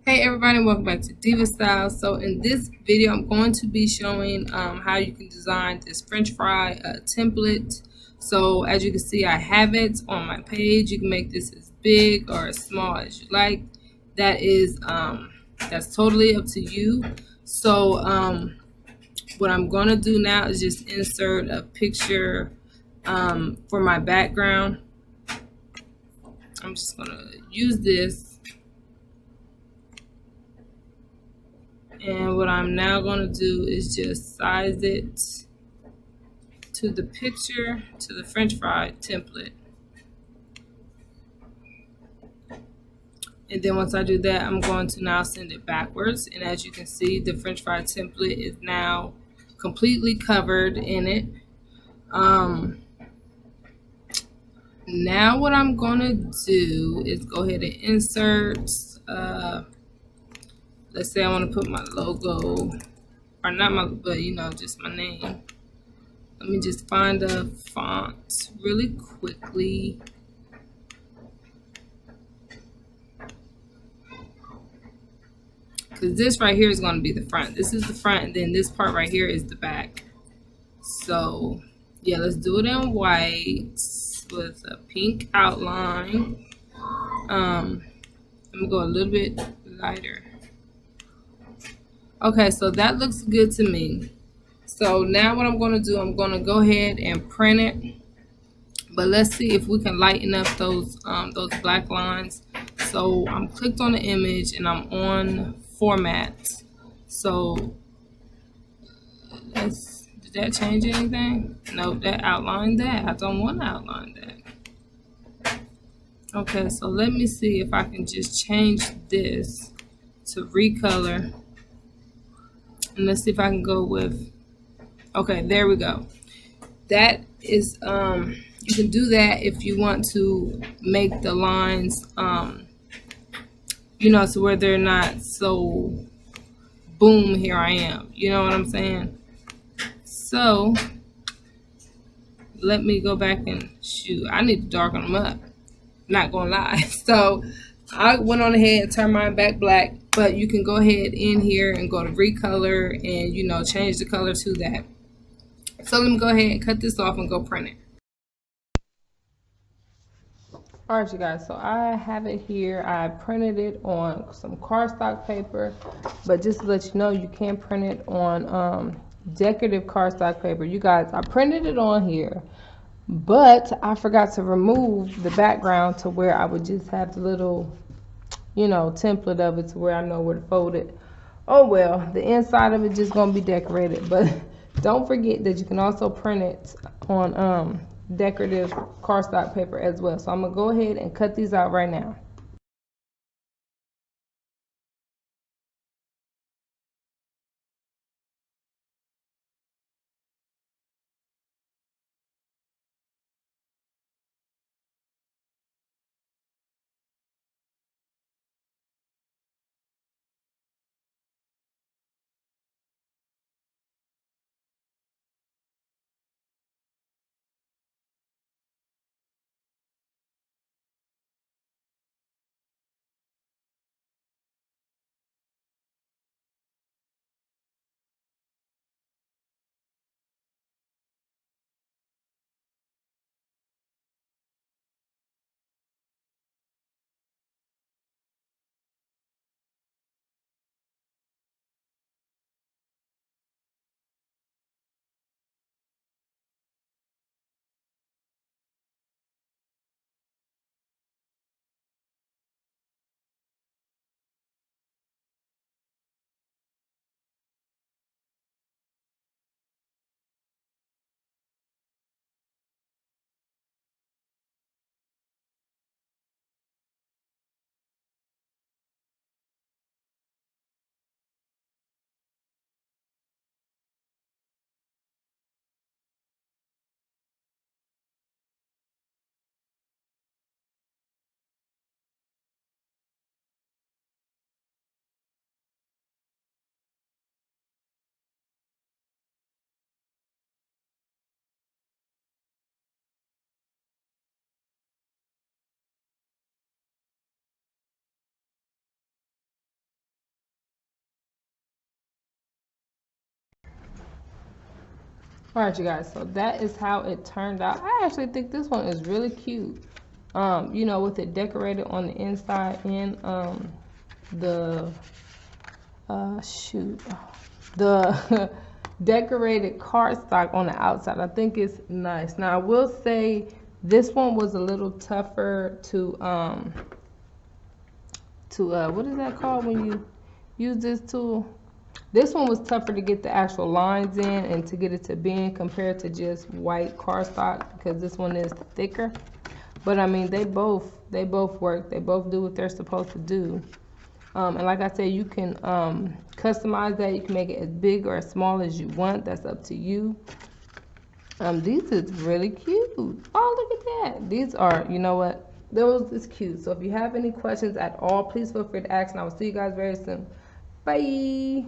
Hey everybody, welcome back to Diva Style. So in this video, I'm going to be showing how you can design this French fry template. So as you can see, I have it on my page. You can make this as big or as small as you like. That is that's totally up to you. So what I'm gonna do now is just insert a picture for my background. I'm just gonna use this. And what I'm now going to do is just size it to the picture, to the French fry template. And then once I do that, I'm going to now send it backwards. And as you can see, the French fry template is now completely covered in it. Now what I'm going to do is go ahead and insert, let's say I want to put my logo, or not my, but you know, just my name. Let me just find a font really quickly. Because this right here is going to be the front. This is the front, and then this part right here is the back. So, yeah, let's do it in white with a pink outline. I'm going to go a little bit lighter. Okay, so that looks good to me. So now what I'm going to do, I'm going to go ahead and print it. But let's see if we can lighten up those black lines. So I'm clicked on the image and I'm on format. So did that change anything? No, that outlined that. I don't want to outline that. Okay, so let me see if I can just change this to recolor. And let's see if I can go with, okay, there we go. That is, you can do that if you want to make the lines, you know, to where they're not so boom, here I am. You know what I'm saying? So let me go back and shoot. I need to darken them up. Not gonna lie. So I went on ahead and turned mine back black, but you can go ahead in here and go to recolor and, you know, change the color to that. So let me go ahead and cut this off and go print it. All right, you guys, so I have it here. I printed it on some cardstock paper, but just to let you know, you can print it on decorative cardstock paper. You guys, I printed it on here, but I forgot to remove the background to where I would just have the little, you know, template of it to where I know where to fold it. Oh well, the inside of it just gonna be decorated, but don't forget that you can also print it on decorative cardstock paper as well. So I'm gonna go ahead and cut these out right now. All right, you guys, so that is how it turned out. I actually think this one is really cute. You know, with it decorated on the inside and the the decorated cardstock on the outside. I think it's nice. Now I will say this one was a little tougher to what is that called when you use this tool? This one was tougher to get the actual lines in and to get it to bend compared to just white cardstock, because this one is thicker. But I mean, they both work. They both do what they're supposed to do. And like I said, you can customize that. You can make it as big or as small as you want. That's up to you. These is really cute. Oh, look at that. These are, you know what? Those is cute. So if you have any questions at all, please feel free to ask, and I will see you guys very soon. Bye.